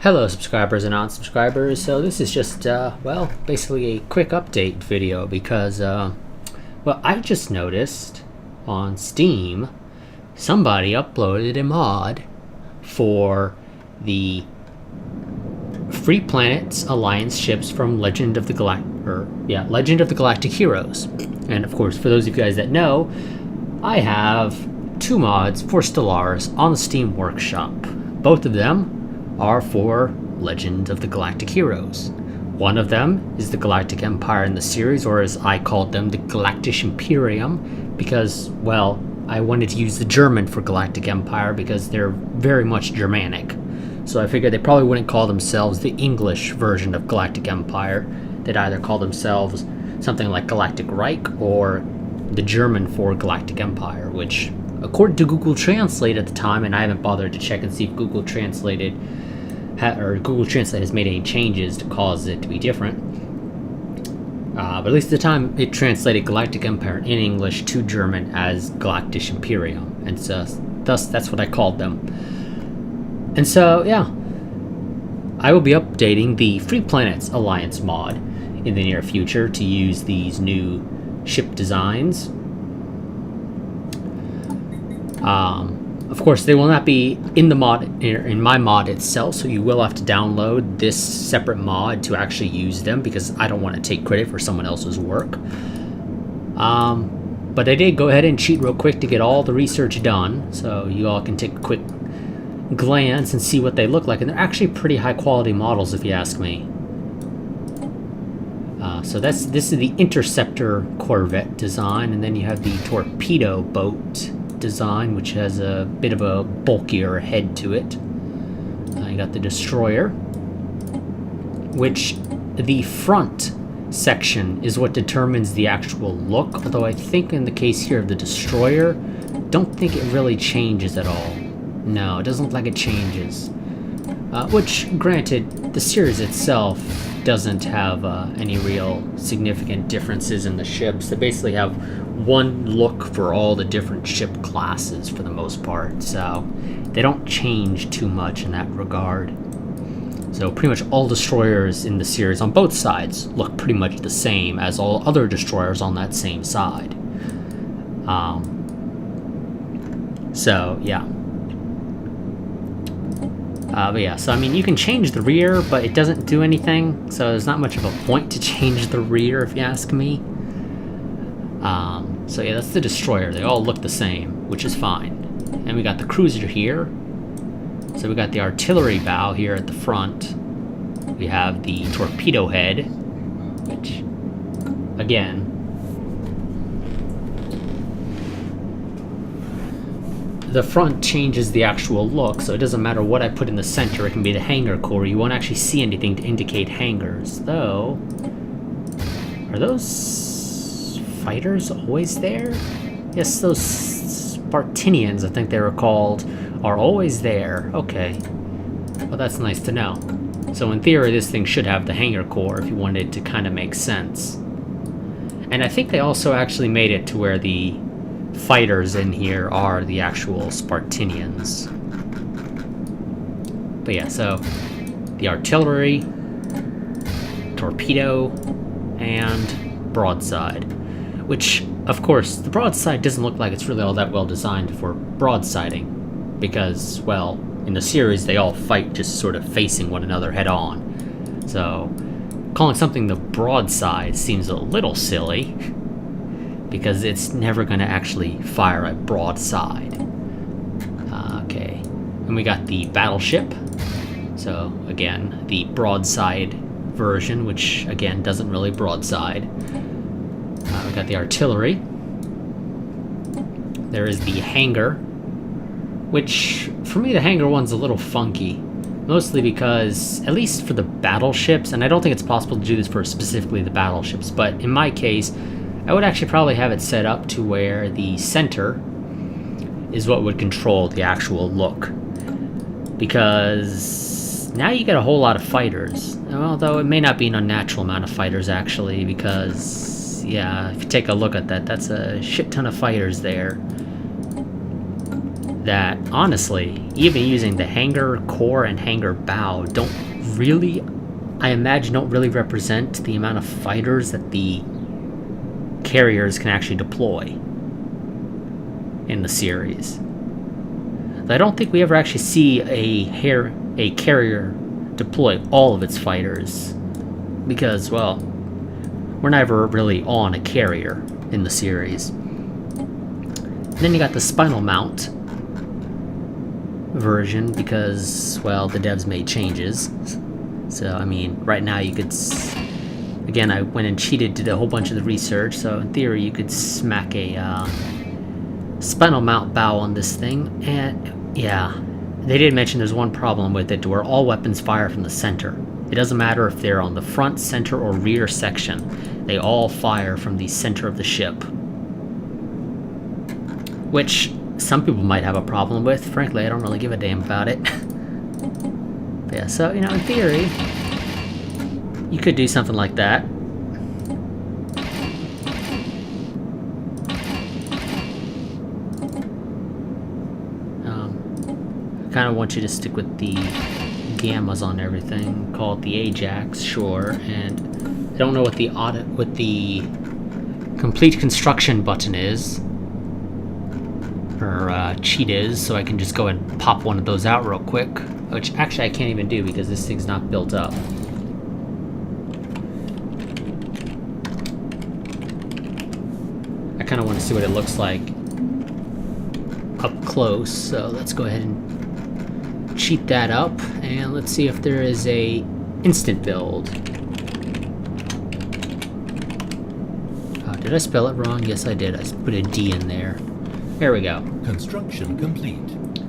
Hello subscribers and non-subscribers. So this is just, well, basically a quick update video because, well, I just noticed on Steam somebody uploaded a mod for the Free Planets Alliance ships from Legend of the Galactic Heroes. And of course, for those of you guys that know, I have two mods for Stellaris on the Steam Workshop. Both of them are for Legend of the Galactic Heroes. One of them is the Galactic Empire in the series, or as I called them, the Galactic Imperium, because, well, I wanted to use the German for Galactic Empire because they're very much Germanic. So I figured they probably wouldn't call themselves the English version of Galactic Empire. They'd either call themselves something like Galactic Reich or the German for Galactic Empire, which, according to Google Translate at the time, and I haven't bothered to check and see if Google Translate has made any changes to cause it to be different. But at least at the time, it translated Galactic Empire in English to German as Galactic Imperium, and so thus that's what I called them. And so, yeah, I will be updating the Free Planets Alliance mod in the near future to use these new ship designs. Of course, they will not be in the mod, in my mod itself, so you will have to download this separate mod to actually use them because I don't want to take credit for someone else's work. But I did go ahead and cheat real quick to get all the research done, so you all can take a quick glance and see what they look like, and they're actually pretty high quality models if you ask me. So this is the Interceptor Corvette design, and then you have the Torpedo Boat design, which has a bit of a bulkier head to it. You got the Destroyer, which the front section is what determines the actual look, although I think in the case here of the Destroyer, don't think it really changes at all. No, it doesn't look like it changes. Which, granted, the series itself doesn't have any real significant differences in the ships. They basically have one look for all the different ship classes for the most part, so they don't change too much in that regard. So pretty much all destroyers in the series on both sides look pretty much the same as all other destroyers on that same side. So yeah. But yeah, so I mean, you can change the rear, but it doesn't do anything, so there's not much of a point to change the rear, if you ask me. So yeah, that's the Destroyer. They all look the same, which is fine. And we got the cruiser here. So we got the artillery bow here at the front. We have the torpedo head, which, again, the front changes the actual look, so it doesn't matter what I put in the center. It can be the hangar core. You won't actually see anything to indicate hangars, though. Are those fighters always there? Yes, those Spartanians, I think they were called, are always there. Okay. Well, that's nice to know. So in theory, this thing should have the hangar core if you wanted it to kind of make sense. And I think they also actually made it to where the fighters in here are the actual Spartanians. But yeah, so the artillery, torpedo, and broadside. Which, of course, the broadside doesn't look like it's really all that well designed for broadsiding, because, well, in the series they all fight just sort of facing one another head on. So calling something the broadside seems a little silly, because it's never going to actually fire at broadside. Okay, and we got the battleship. So again, the broadside version, which again doesn't really broadside. We got the artillery. There is the hangar, which for me the hangar one's a little funky. Mostly because, at least for the battleships, and I don't think it's possible to do this for specifically the battleships, but in my case, I would actually probably have it set up to where the center is what would control the actual look. Because now you get a whole lot of fighters. Although it may not be an unnatural amount of fighters actually, because, yeah, if you take a look at that, that's a shit ton of fighters there. that, honestly, even using the hangar core and hangar bow don't really, I imagine, don't really represent the amount of fighters that the carriers can actually deploy in the series. I don't think we ever actually see a carrier deploy all of its fighters, because, well, we're never really on a carrier in the series. And then you got the spinal mount version, because, well, the devs made changes. So, I mean, right now you could... Again, I went and cheated, did a whole bunch of the research, so in theory you could smack a spinal mount bow on this thing, and yeah, they did mention there's one problem with it, where all weapons fire from the center. It doesn't matter if they're on the front, center, or rear section. They all fire from the center of the ship. Which some people might have a problem with. Frankly, I don't really give a damn about it. But yeah, so, you know, in theory, you could do something like that. I kind of want you to stick with the gammas on everything. Call it the Ajax, sure. And I don't know what the complete construction button is, or cheat is, so I can just go and pop one of those out real quick. Which actually I can't even do because this thing's not built up. I kind of want to see what it looks like up close, so let's go ahead and cheat that up, and let's see if there is a instant build. Did I spell it wrong? Yes, I did. I put a D in there. There we go. Construction complete.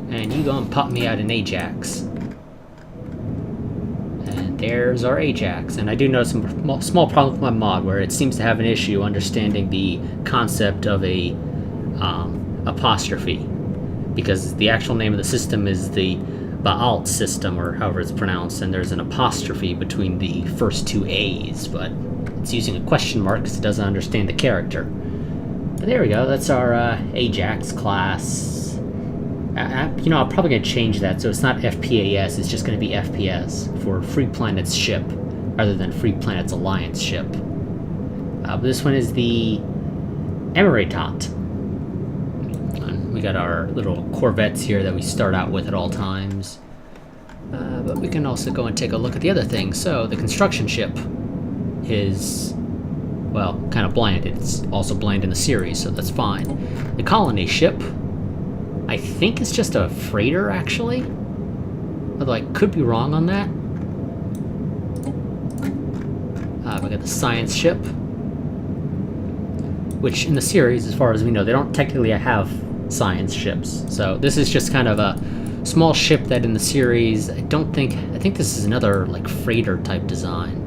And you go and pop me out an Ajax. And there's our Ajax. And I do notice some small problem with my mod, where it seems to have an issue understanding the concept of a apostrophe, because the actual name of the system is the Baalt system, or however it's pronounced, and there's an apostrophe between the first two A's, but it's using a question mark because it doesn't understand the character. But there we go, that's our Ajax class. You know, I'm probably going to change that so it's not FPAS, it's just going to be FPS for Free Planet's ship, rather than Free Planet's Alliance ship. But this one is the Emiratot. We got our little Corvettes here that we start out with at all times. But we can also go and take a look at the other thing. So, the construction ship is, well, kind of bland. It's also bland in the series, so that's fine. The colony ship, I think it's just a freighter, actually. Although I could be wrong on that. We got the science ship, which in the series, as far as we know, they don't technically have science ships. So this is just kind of a small ship that in the series, I think this is another like freighter type design.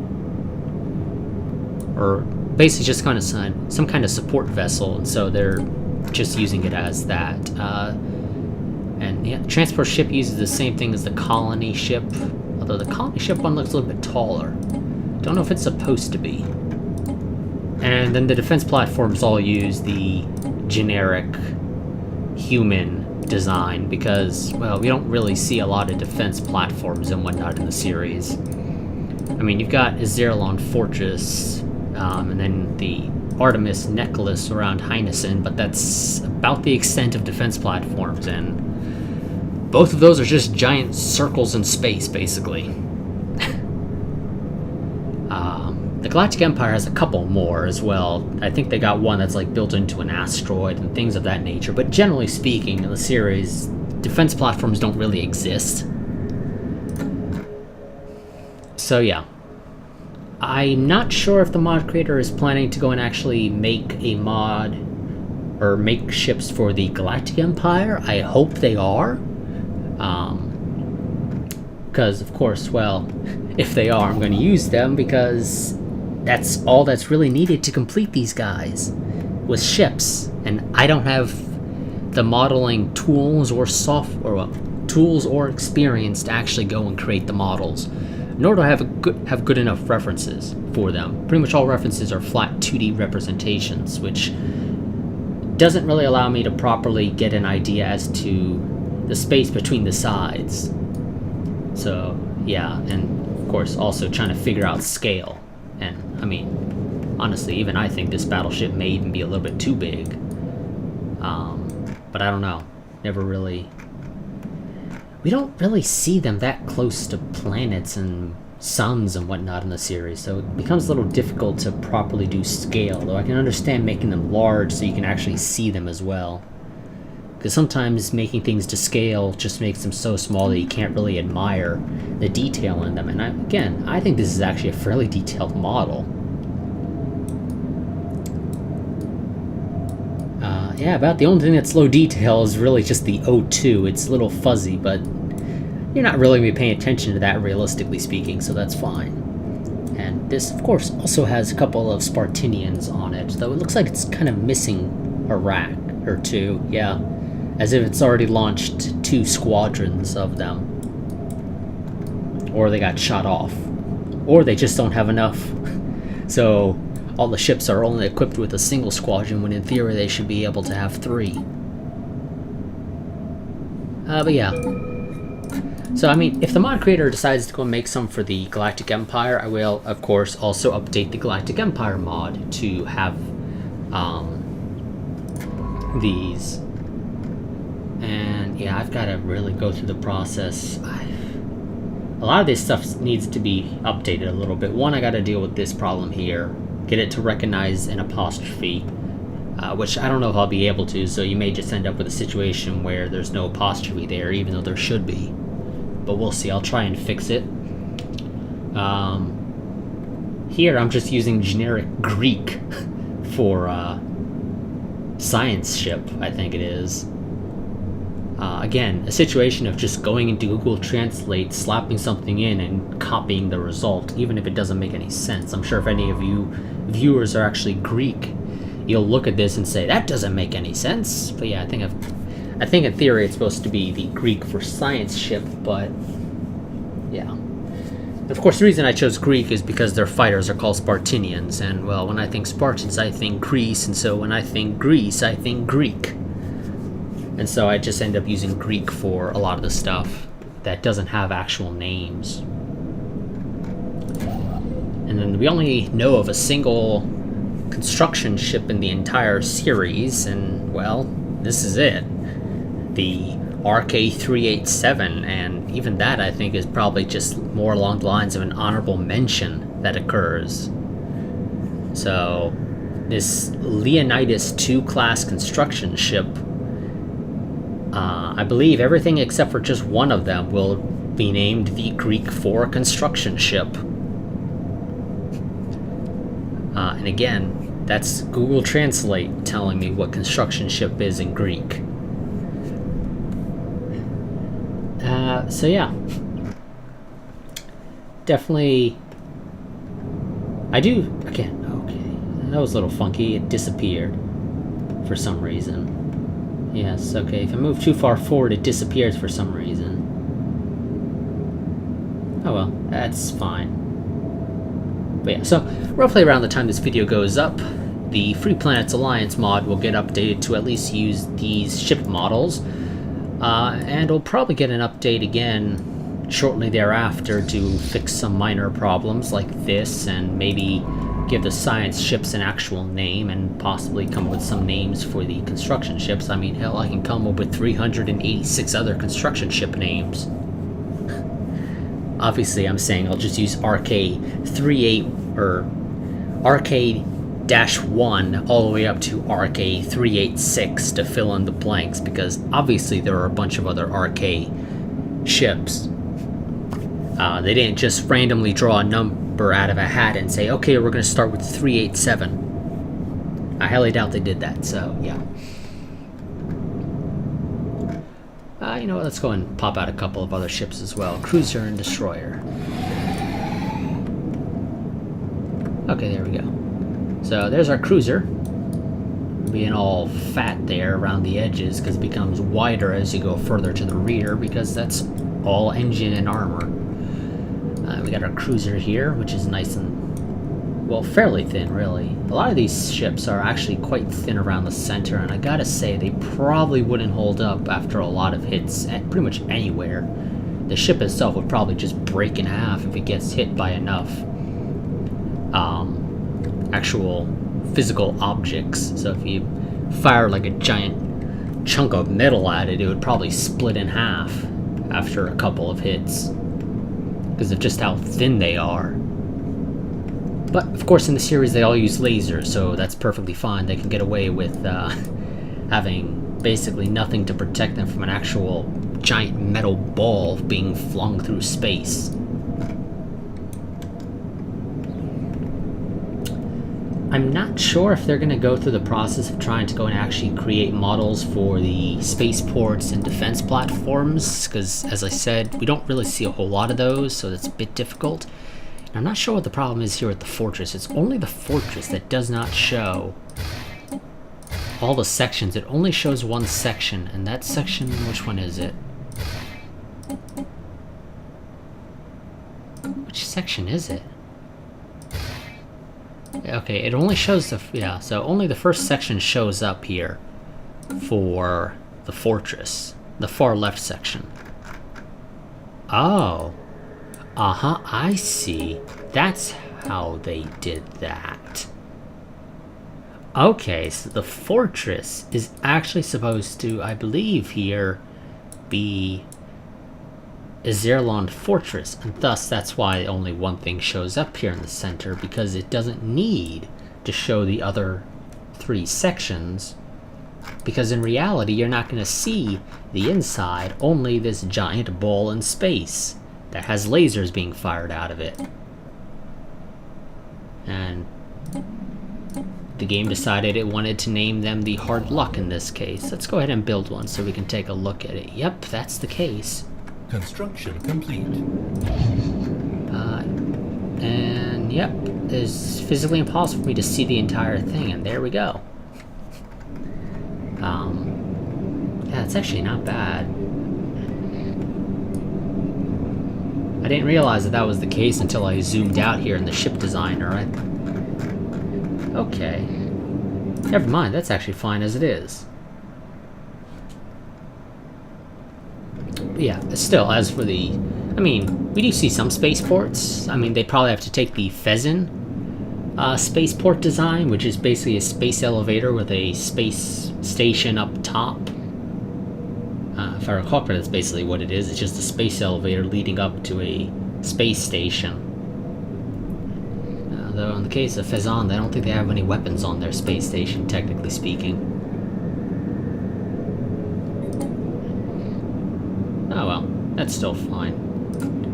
Or basically just kind of some kind of support vessel, and so they're just using it as that. And yeah, the transport ship uses the same thing as the colony ship, although the colony ship one looks a little bit taller. Don't know if it's supposed to be. And then the defense platforms all use the generic human design, because, well, we don't really see a lot of defense platforms and whatnot in the series. I mean, you've got Azeralon Fortress, and then the Artemis necklace around Heinesen, but that's about the extent of defense platforms, and both of those are just giant circles in space, basically. The Galactic Empire has a couple more as well. I think they got one that's like built into an asteroid and things of that nature, but generally speaking, in the series, defense platforms don't really exist. So yeah. I'm not sure if the mod creator is planning to go and actually make a mod or make ships for the Galactic Empire. I hope they are. Because, of course, well, if they are, I'm going to use them, because that's all that's really needed to complete these guys, was ships. And I don't have the modeling tools or tools or experience to actually go and create the models. Nor do I have good enough references for them. Pretty much all references are flat 2D representations, which doesn't really allow me to properly get an idea as to the space between the sides. So yeah, and of course also trying to figure out scale. And I mean, honestly, even I think this battleship may even be a little bit too big. But I don't know. Never really... We don't really see them that close to planets and suns and whatnot in the series, so it becomes a little difficult to properly do scale, though I can understand making them large so you can actually see them as well. Because sometimes making things to scale just makes them so small that you can't really admire the detail in them. And again, I think this is actually a fairly detailed model. Yeah, about the only thing that's low detail is really just the O2. It's a little fuzzy, but you're not really going to be paying attention to that realistically speaking, so that's fine. And this, of course, also has a couple of Spartanians on it, though it looks like it's kind of missing a rack or two, yeah. As if it's already launched 2 squadrons of them. Or they got shot off. Or they just don't have enough. So all the ships are only equipped with a single squadron, when in theory they should be able to have 3. But yeah. So, I mean, if the mod creator decides to go make some for the Galactic Empire, I will, of course, also update the Galactic Empire mod to have these. And yeah, I've got to really go through the process. A lot of this stuff needs to be updated a little bit. One, I got to deal with this problem here. Get it to recognize an apostrophe, which I don't know if I'll be able to, so you may just end up with a situation where there's no apostrophe there, even though there should be. But we'll see. I'll try and fix it. Here, I'm just using generic Greek for science ship, I think it is. Again, a situation of just going into Google Translate, slapping something in, and copying the result, even if it doesn't make any sense. I'm sure if any of you viewers are actually Greek, you'll look at this and say, that doesn't make any sense. But yeah, I think in theory it's supposed to be the Greek for science ship, but yeah. And of course, the reason I chose Greek is because their fighters are called Spartanians, and well, when I think Spartans, I think Greece, and so when I think Greece, I think Greek. And so I just end up using Greek for a lot of the stuff that doesn't have actual names. And then we only know of a single construction ship in the entire series, and well, this is it. The RK-387, and even that I think is probably just more along the lines of an honorable mention that occurs. So this Leonidas II class construction ship, I believe everything except for just one of them will be named the Greek 4 construction ship. And again, that's Google Translate telling me what construction ship is in Greek. So yeah. Definitely. Again, okay. That was a little funky. It disappeared for some reason. Yes, okay, if I move too far forward, it disappears for some reason. Oh well, that's fine. But yeah, so roughly around the time this video goes up, the Free Planets Alliance mod will get updated to at least use these ship models, and we'll probably get an update again shortly thereafter to fix some minor problems like this, and maybe give the science ships an actual name, and possibly come up with some names for the construction ships. I mean, hell, I can come up with 386 other construction ship names. Obviously, I'm saying I'll just use RK-38 or RK-1 all the way up to RK-386 to fill in the blanks, because obviously there are a bunch of other RK ships. They didn't just randomly draw a number out of a hat and say, okay, we're going to start with 387. I highly doubt they did that, so yeah. You know what, let's go and pop out a couple of other ships as well. Cruiser and destroyer. Okay, there we go. So there's our cruiser. Being all fat there around the edges because it becomes wider as you go further to the rear, because that's all engine and armor. We got our cruiser here, which is nice and well, fairly thin, really. A lot of these ships are actually quite thin around the center, and I gotta say, they probably wouldn't hold up after a lot of hits at pretty much anywhere. The ship itself would probably just break in half if it gets hit by enough actual physical objects. So if you fire like a giant chunk of metal at it, it would probably split in half after a couple of hits because of just how thin they are. But of course in the series they all use lasers, so that's perfectly fine. They can get away with having basically nothing to protect them from an actual giant metal ball being flung through space. I'm not sure if they're going to go through the process of trying to go and actually create models for the spaceports and defense platforms, because as I said, we don't really see a whole lot of those, so that's a bit difficult. And I'm not sure what the problem is here with the fortress. It's only the fortress that does not show all the sections. It only shows one section, and that section, which one is it? Which section is it? Okay, it only shows the, yeah, so only the first section shows up here for the fortress, the far left section. Oh, I see. That's how they did that. Okay, so the fortress is actually supposed to, I believe here, be Azerland Fortress, and thus that's why only one thing shows up here in the center, because it doesn't need to show the other three sections, because in reality you're not going to see the inside, only this giant ball in space that has lasers being fired out of it. And the game decided it wanted to name them the Hard Luck in this case. Let's go ahead and build one so we can take a look at it. Yep, that's the case. Construction complete. And yep, it's physically impossible for me to see the entire thing, and there we go. Yeah, it's actually not bad. I didn't realize that that was the case until I zoomed out here in the ship designer. Okay. Never mind, that's actually fine as it is. But yeah, still, as for the... I mean, we do see some spaceports. I mean, they probably have to take the Pheasant spaceport design, which is basically a space elevator with a space station up top. If I recall correctly, that's basically what it is. It's just a space elevator leading up to a space station. Though in the case of Pheasant, I don't think they have any weapons on their space station, technically speaking. Oh well, that's still fine.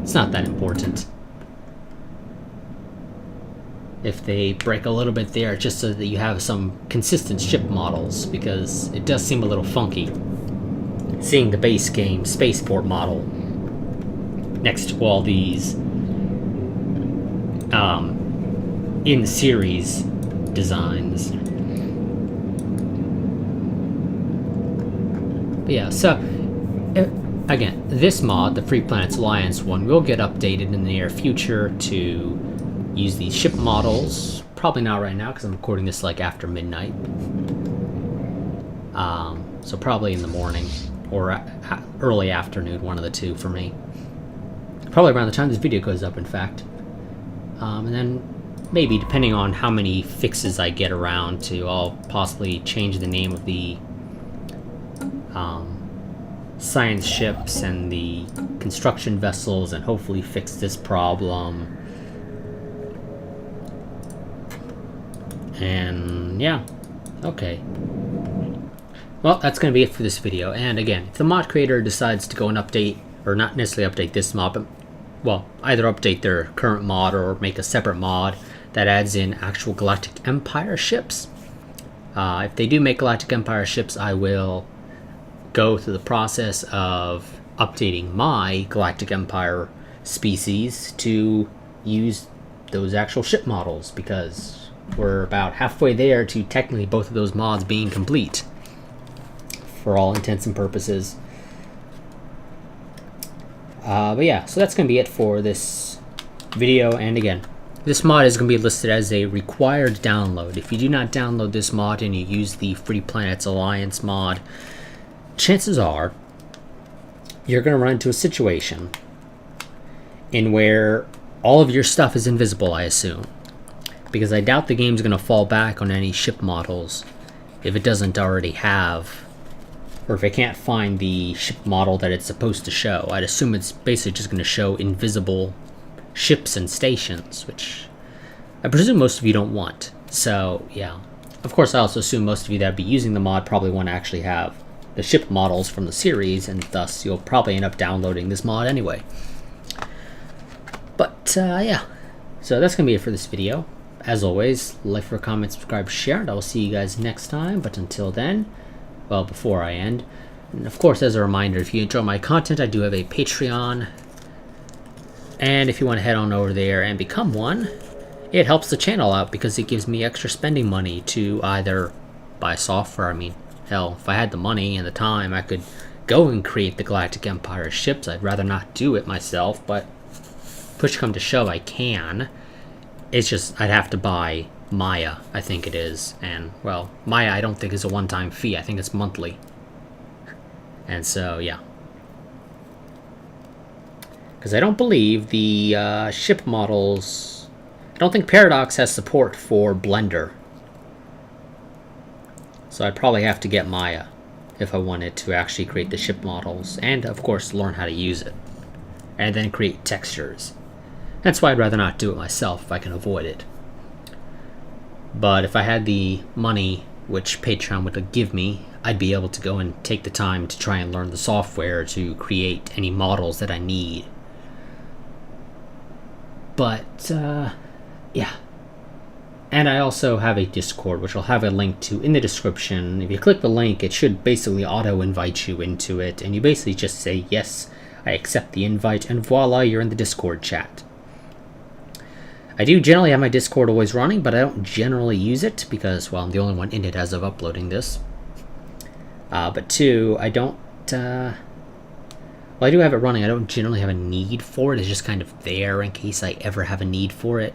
It's not that important. If they break a little bit there, just so that you have some consistent ship models, because it does seem a little funky seeing the base game spaceport model next to all these in-series designs. But yeah, so again, this mod, the Free Planets Alliance one, will get updated in the near future to use these ship models. Probably not right now because I'm recording this like after midnight. So probably in the morning or early afternoon, one of the two for me. Probably around the time this video goes up, in fact. And then maybe, depending on how many fixes I get around to, I'll possibly change the name of the science ships and the construction vessels and hopefully fix this problem. And yeah, okay. Well, that's going to be it for this video. And again, if the mod creator decides to go and update, or not necessarily update this mod, but, well, either update their current mod or make a separate mod that adds in actual Galactic Empire ships. If they do make Galactic Empire ships, I will go through the process of updating my Galactic Empire species to use those actual ship models, because we're about halfway there to technically both of those mods being complete for all intents and purposes. But yeah, so that's going to be it for this video, and again, This mod is going to be listed as a required download. If you do not download this mod and you use the Free Planets Alliance mod, chances are you're going to run into a situation in where all of your stuff is invisible, I assume. Because I doubt the game's going to fall back on any ship models if it doesn't already have, or if it can't find the ship model that it's supposed to show. I'd assume it's basically just going to show invisible ships and stations, which I presume most of you don't want. So yeah, of course I also assume most of you that be using the mod probably want to actually have the ship models from the series, and thus you'll probably end up downloading this mod anyway. But yeah, so that's gonna be it for this video. As always, like, comment, subscribe, share, and I will see you guys next time. But until then, well, before I end, and of course as a reminder, if you enjoy my content, I do have a Patreon. And if you want to head on over there and become one, it helps the channel out because it gives me extra spending money to either buy software. I mean, hell, if I had the money and the time, I could go and create the Galactic Empire ships. I'd rather not do it myself, but push come to shove, I can. It's just I'd have to buy Maya, I think it is. And, well, Maya I don't think is a one-time fee. I think it's monthly. And so, yeah. Because I don't believe the ship models... I don't think Paradox has support for Blender. So I'd probably have to get Maya if I wanted to actually create the ship models. And, of course, learn how to use it. And then create textures. That's why I'd rather not do it myself if I can avoid it. But if I had the money, which Patreon would give me, I'd be able to go and take the time to try and learn the software to create any models that I need. But, yeah. And I also have a Discord, which I'll have a link to in the description. If you click the link, it should basically auto-invite you into it, and you basically just say, yes, I accept the invite, and voila, you're in the Discord chat. I do generally have my Discord always running, but I don't generally use it because, well, I'm the only one in it as of uploading this. But two, I don't, well, I do have it running. I don't generally have a need for it. It's just kind of there in case I ever have a need for it.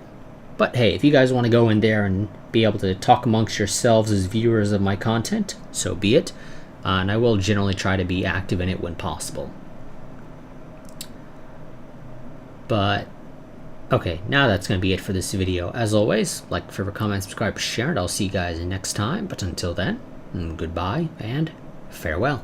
But hey, if you guys want to go in there and be able to talk amongst yourselves as viewers of my content, so be it. And I will generally try to be active in it when possible. But okay, now that's going to be it for this video. As always, like, favorite, comment, subscribe, share, and I'll see you guys next time. But until then, goodbye and farewell.